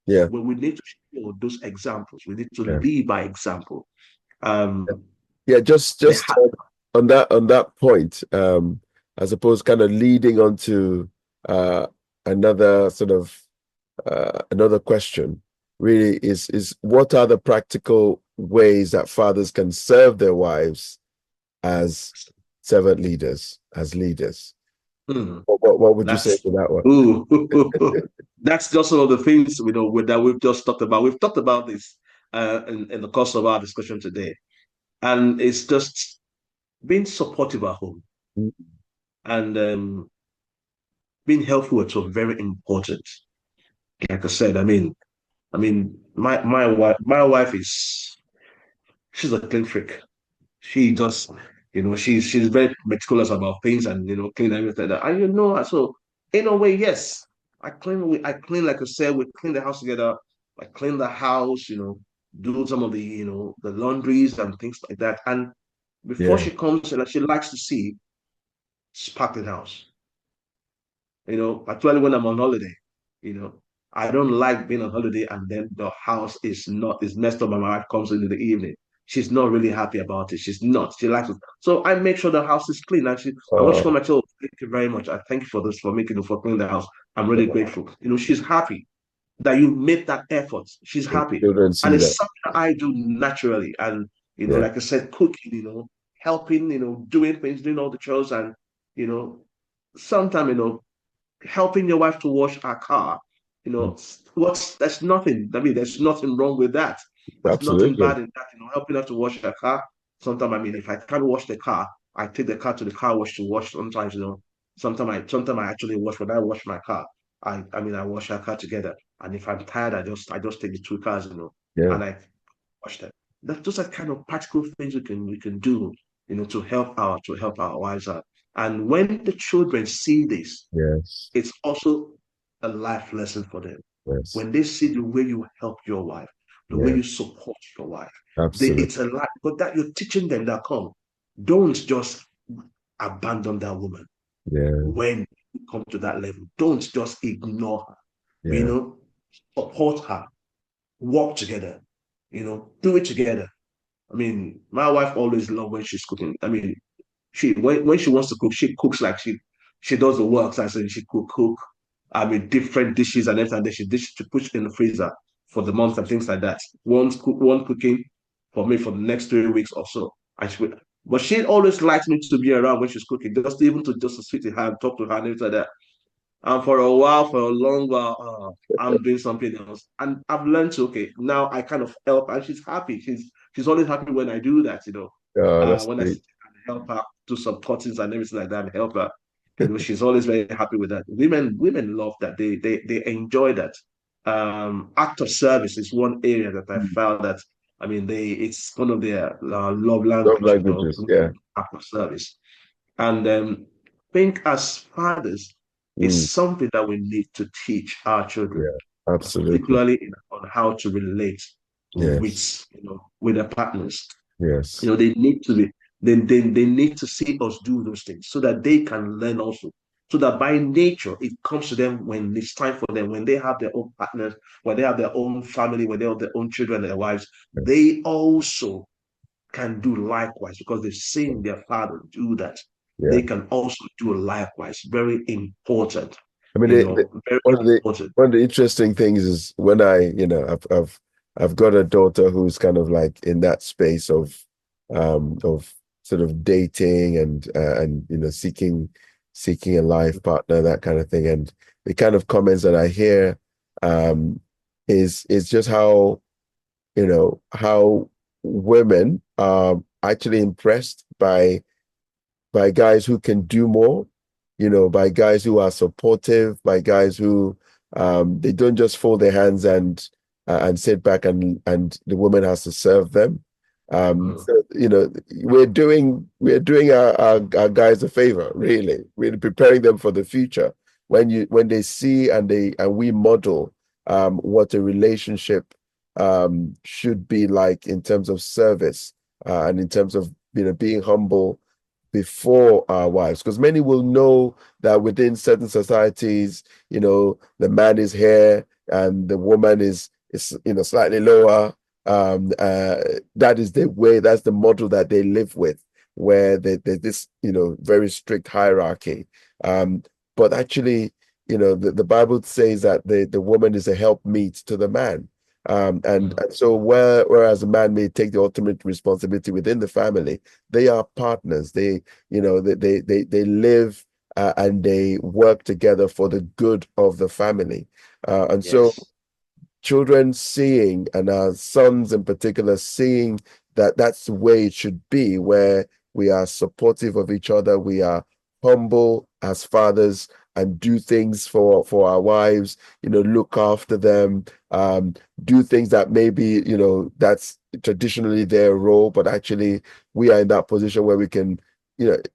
Yeah. When we need to show those examples, we need to Yeah. lead by example. Um, Yeah. Just they just on that point, I suppose kind of leading on to uh another sort of another question really is what are the practical ways that fathers can serve their wives as servant leaders, as leaders? Hmm. What would you say That's to that one? ooh, that's just some of the things that we've just talked about. We've talked about this in the course of our discussion today, and it's just being supportive at home and being helpful is so very important. Like I said, my wife is she's a clean freak. She just, she's very meticulous about things and clean everything. And so in a way, yes, I clean like I said, we clean the house together. I clean the house, do some of the the laundries and things like that. And before Yeah. she comes, and she likes to see sparkling house. Actually when I'm on holiday, you know, I don't like being on holiday and then the house is messed up and my wife comes in the evening. She's not really happy about it. She's not. She likes it. So I make sure the house is clean. And when she Oh, comes, I tell her, thank you very much. I thank you for this, for cleaning the house. I'm really grateful. She's happy that you made that effort. She's happy. children And see it's that. something I do naturally. And, Yeah. like I said, cooking, helping, doing things, doing all the chores and, sometimes, helping your wife to wash her car, there's nothing. There's nothing wrong with that. There's nothing Absolutely. bad in that, helping her to wash her car. Sometimes, if I can't wash the car, I take the car to the car wash to wash. Sometimes, sometimes I actually wash when I wash my car. I wash her car together. And if I'm tired, I just take the two cars, Yeah. and I wash them. Those are kind of practical things we can do, to help our wives out. And when the children see this, Yes. it's also a life lesson for them. Yes. When they see the way you help your wife, the way Yeah. you support your wife, Absolutely. it's a life. But that you're teaching them that don't just abandon that woman Yeah. when you come to that level. Don't just ignore her. Yeah. Support her, work together, do it together. My wife always loves when she's cooking. When she wants to cook, she cooks like she does the works. I said she cook. Different dishes and everything. Then she push in the freezer for the month and things like that. One cooking for me for the next 3 weeks or so. But she always likes me to be around when she's cooking, just to speak to her and talk to her and everything like that. And for a while, for a long while, I'm doing something else. And I've learned to, okay, now I kind of help, and she's happy. She's always happy when I do that, Oh, that's when I great. sit and help her do some cuttings and everything like that and help her. She's always very happy with that. Women love that. They enjoy that. Act of service is one area that I Mm. found that it's one of their love Love language, languages. Yeah. act of service. And I think as fathers, it's Mm. something that we need to teach our children, Yeah. Absolutely. particularly on how to relate Yes. with their partners. Yes. They need to be they need to see us do those things so that they can learn also. So that by nature it comes to them when it's time for them, when they have their own partners, when they have their own family, when they have their own children, their wives, they also can do likewise because they've seen their father do that. Yeah. They can also do likewise. Very important, I mean, very one of the important. one of the interesting things is when I've got a daughter who's kind of like in that space of sort of dating and seeking a life partner, that kind of thing. And the kind of comments that I hear um is just how women are actually impressed by guys who can do more, by guys who are supportive, by guys who they don't just fold their hands and sit back and the woman has to serve them. Mm. So, we're doing our guys a favor, really. We're preparing them for the future. When they see and we model what a relationship should be like in terms of service and in terms of being humble before our wives, because many will know that within certain societies, the man is here and the woman is slightly lower. That is the way, that's the model that they live with, where there's this very strict hierarchy. But actually, the Bible says that the woman is a helpmeet to the man. And so whereas a man may take the ultimate responsibility within the family, they are partners. They live and they work together for the good of the family. And so Yes. children seeing, and our sons in particular, seeing that that's the way it should be, where we are supportive of each other, we are humble as fathers and do things for our wives, look after them, do things that maybe, that's traditionally their role, but actually we are in that position where we can,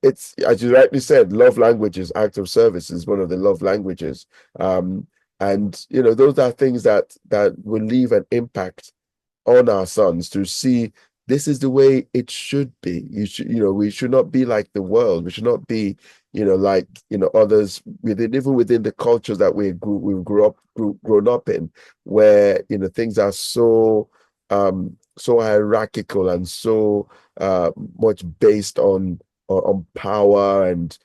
it's, as you rightly said, love languages, act of service is one of the love languages. And those are things that will leave an impact on our sons to see this is the way it should be. We should not be like the world. We should not be, like others even within the cultures that we've grown up in, where things are so hierarchical and so much based on power and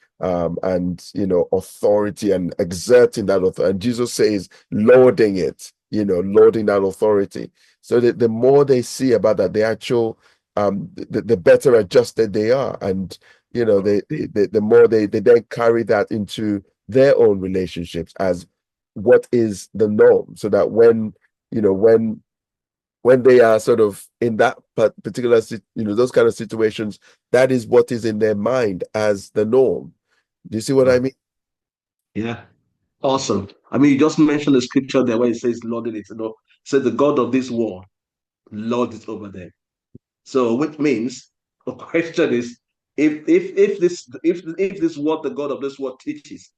authority and exerting that authority. And Jesus says lording it, lording that authority. So the more they see about that, the actual the better adjusted they are. And the more they then carry that into their own relationships as what is the norm, so that when they are sort of in that particular, those kind of situations, that is what is in their mind as the norm. Do you see what I mean? Yeah. Awesome. I mean, you just mentioned the scripture there where it says, Lord, it, says the God of this world, Lord is over there. So, which means the question is, if this what the God of this world teaches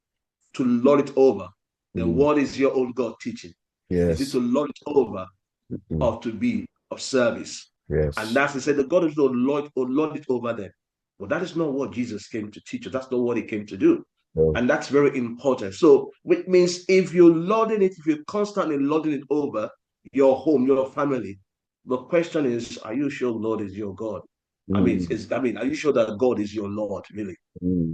to lord it over, then Mm. what is your own God teaching? Is it Yes. to lord it over Mm. or to be of service? And Yes. that's, he said, the God is to lord it over them. But that is not what Jesus came to teach us. That's not what he came to do. No. And that's very important. So, which means if you're lording it, if you're constantly lording it over your home, your family, the question is, are you sure Lord is your God? Mm. Are you sure that God is your Lord, really?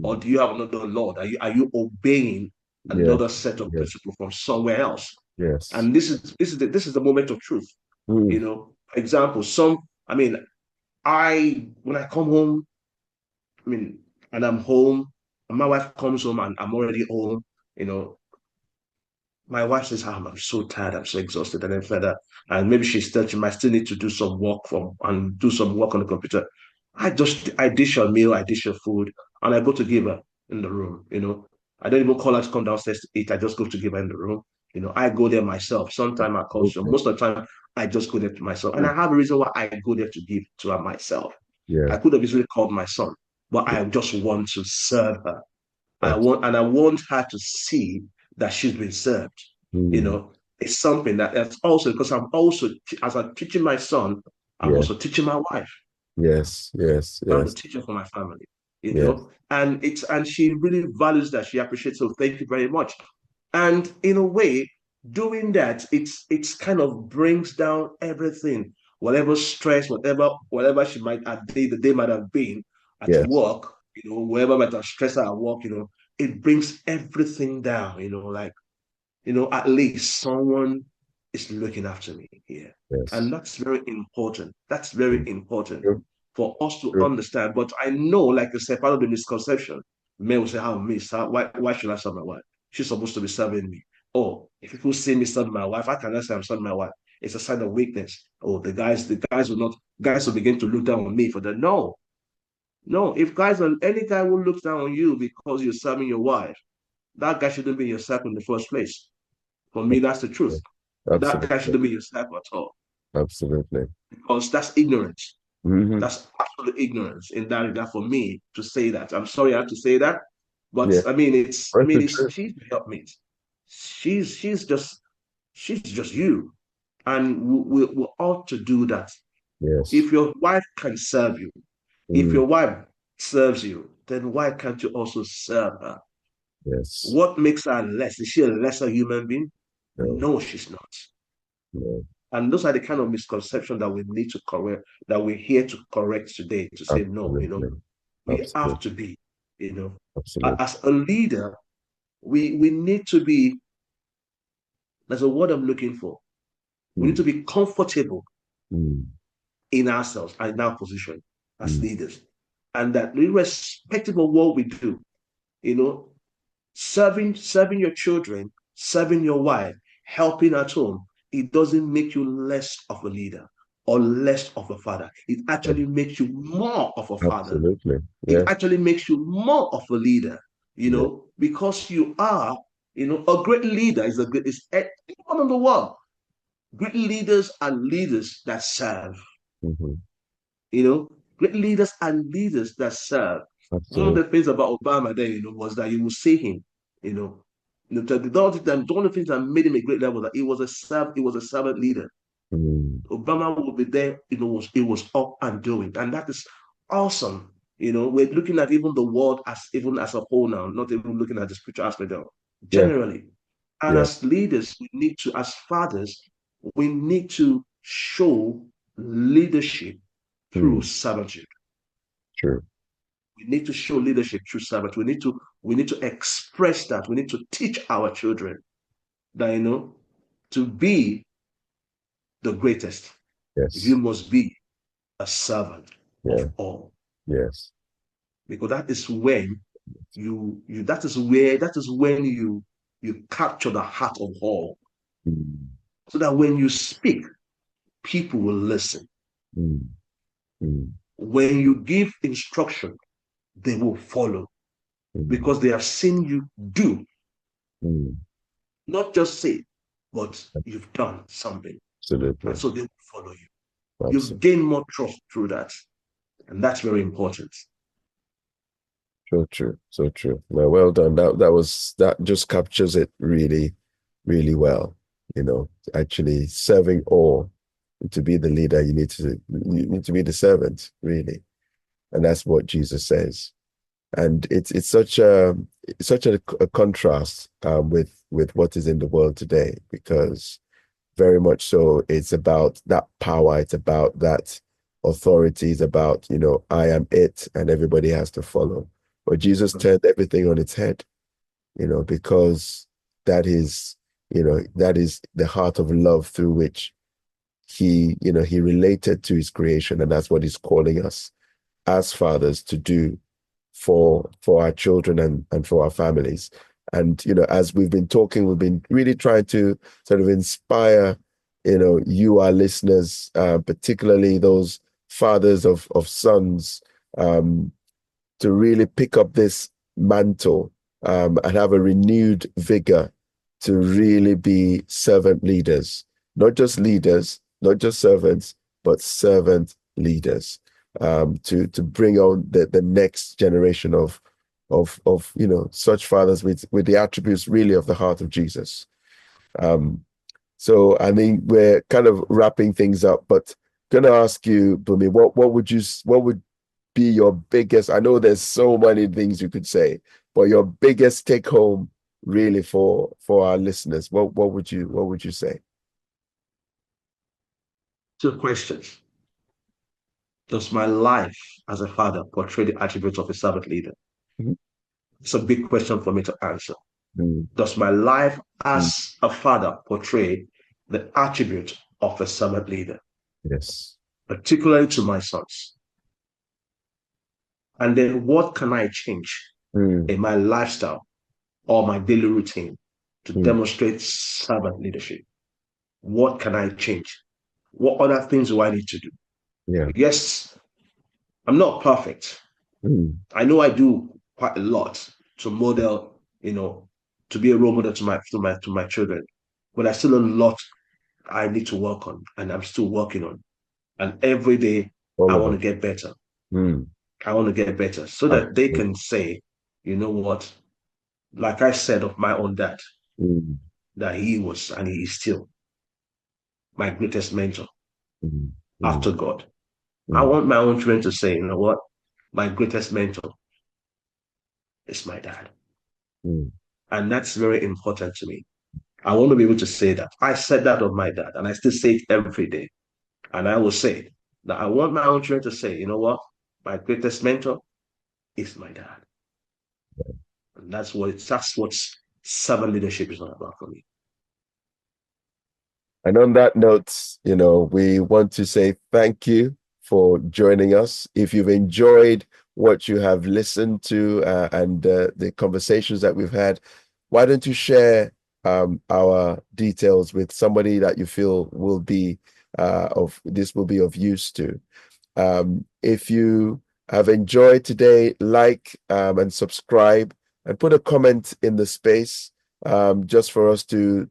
Or Mm. do you have another Lord? Are you obeying Yes. another set of Yes. principles from somewhere else? Yes. And this is the moment of truth. Mm. For example, when I come home, and I'm home, and my wife comes home and I'm already home, you know, my wife says, I'm so tired, I'm so exhausted, and then further, and maybe she might still need to do some work and do some work on the computer. I dish her meal, I dish her food, and I go to give her in the room. I don't even call her to come downstairs to eat. I just go to give her in the room. I go there myself. Sometimes I call her. Okay. Most of the time, I just go there to myself, and I have a reason why I go there to give to her myself. Yeah. I could have easily called my son, but I just want to serve her. I Absolutely. want her to see that she's been served. Mm. It's something that's also because I'm also as I'm teaching my son, I'm Yeah. also teaching my wife. Yes. Yes. I'm the Yes. teacher for my family, Yes. and she really values that. She appreciates. So thank you very much. And in a way, doing that, it's kind of brings down everything, whatever stress, whatever she might the day might have been at Yes. work, whoever might have stressed her at work, it brings everything down, like at least someone is looking after me here. And Yes. that's very important. That's very Mm. important True. for us to True. understand. But I know, like I said, part of the misconception, men will say, how miss? Why should I serve my wife? She's supposed to be serving me. Oh, if people see me serving my wife, I cannot say I'm serving my wife. It's a sign of weakness. Oh, guys will begin to look down on me for that. No, no. If any guy will look down on you because you're serving your wife, that guy shouldn't be your servant in the first place. For me, that's the truth. That guy Absolutely. shouldn't be your servant at all Absolutely. because that's ignorance. Mm-hmm. That's absolute ignorance in that regard for me to say that. I'm sorry I have to say that, but Yeah. That's the it's truth. she's the helpmate. She's just you, and we ought to do that. Yes. If your wife can serve you, if Mm. your wife serves you, then why can't you also serve her? Yes. What makes her less? Is she a lesser human being? No. No, she's not. No. And those are the kind of misconceptions that we need to correct, that we're here to correct today, to say, no, Absolutely. we have Absolutely. to be, Absolutely. as a leader, we need to be, there's a word I'm looking for. We need Mm. to be comfortable Mm. in ourselves and in our position as Mm. leaders. And that irrespective of what we do, you know, serving your children, serving your wife, helping at home, it doesn't make you less of a leader or less of a father. It actually makes you more of a father. Absolutely. It Yes. actually makes you more of a leader, Yeah. because you are, a great leader is anyone in the world. Great leaders are leaders that serve. Mm-hmm. Great leaders and leaders that serve. One of Absolutely. the things about Obama then, was that you will see him, you know, one of the things that made him a great level that he was a servant leader. Mm. Obama will be there, it was up and doing, and that is awesome. We're looking at even the world as a whole now, not even looking at the spiritual aspect of Yeah. generally. And Yeah. as leaders, as fathers, we need to show leadership through Mm. servanthood. True. We need to show leadership through servanthood. We need to express that. We need to teach our children that to be the greatest, you Yes. must be a servant Yeah. of all. Yes. Because that is when you capture the heart of all. Mm. So that when you speak, people will listen. Mm. Mm. When you give instruction, they will follow Mm. because they have seen you do, Mm. not just say, but you've done something. And Absolutely. so they will follow you. You've Absolutely. gained more trust through that. And that's very important. So true. So true. Well done. That just captures it really, really well. Actually serving all. To be the leader, you need to be the servant, really. And that's what Jesus says. And it's such a contrast with what is in the world today, because very much so it's about that power, it's about that authority, it's about, I am it and everybody has to follow. But Jesus turned everything on its head, because that is the heart of love through which he related to his creation, and that's what he's calling us as fathers to do for our children and for our families. And, as we've been talking, we've been really trying to sort of inspire, you, our listeners, particularly those fathers of sons, to really pick up this mantle and have a renewed vigor to really be servant leaders, not just servants, but servant leaders, to bring on the next generation of such fathers with the attributes really of the heart of Jesus. So I think we're kind of wrapping things up, but going to ask you, Bunmi, what would be your biggest? I know there's so many things you could say, but your biggest take home really for our listeners, what would you say? Two questions. Does my life as a father portray the attributes of a servant leader? Mm-hmm. It's a big question for me to answer. Mm-hmm. Does my life as a father portray the attribute of a servant leader? Yes. Particularly to my sons. And then what can I change in my lifestyle or my daily routine to demonstrate servant leadership? What can I change? What other things do I need to do? Yeah. Yes, I'm not perfect. I know I do quite a lot to model, to be a role model to my children, but I still have a lot I need to work on, and I'm still working on. And every day I want to get better. I want to get better so that they can say, you know what, like I said of my own dad, that he was and he is still my greatest mentor after God. I want my own children to say, you know what, my greatest mentor is my dad. And that's very important to me. I want to be able to say that. I said that of my dad, and I still say it every day. And I will say it, that I want my own children to say, you know what, my greatest mentor is my dad. And that's what servant leadership is all about for me. And on that note, we want to say thank you for joining us. If you've enjoyed what you have listened to and the conversations that we've had, why don't you share our details with somebody that you feel will be of use to. If you have enjoyed today, like and subscribe and put a comment in the space just for us to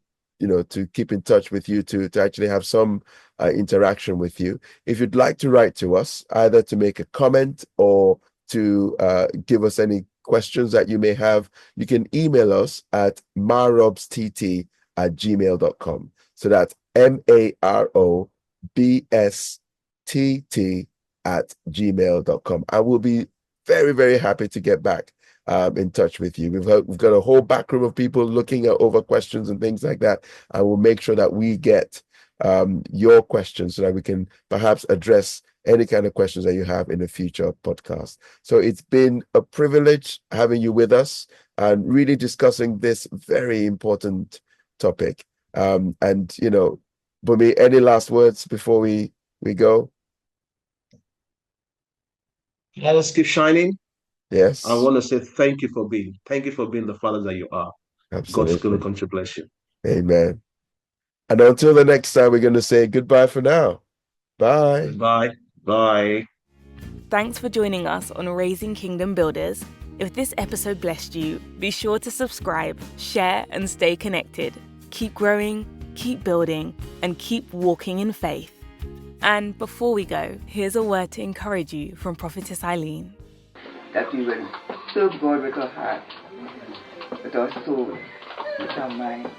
keep in touch with you, to actually have some interaction with you. If you'd like to write to us, either to make a comment or to give us any questions that you may have, you can email us at marobstt@gmail.com. So that's marobstt@gmail.com. I will be very, very happy to get back in touch with you. We've got a whole back room of people looking over questions and things like that. I will make sure that we get your questions so that we can perhaps address any kind of questions that you have in a future podcast. So it's been a privilege having you with us and really discussing this very important topic. And Bunmi, any last words before we go? Let us keep shining. Yes. I want to say thank you for being the fathers that you are. Absolutely. God's going to continue to bless you. Amen. And until the next time, we're going to say goodbye for now. Bye. Bye. Bye. Thanks for joining us on Raising Kingdom Builders. If this episode blessed you, be sure to subscribe, share, and stay connected. Keep growing, keep building, and keep walking in faith. And before we go, here's a word to encourage you from Prophetess Eileen. That we will serve God with our heart, with our soul, with our mind,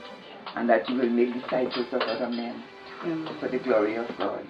and that you will make disciples of other men for the glory of God.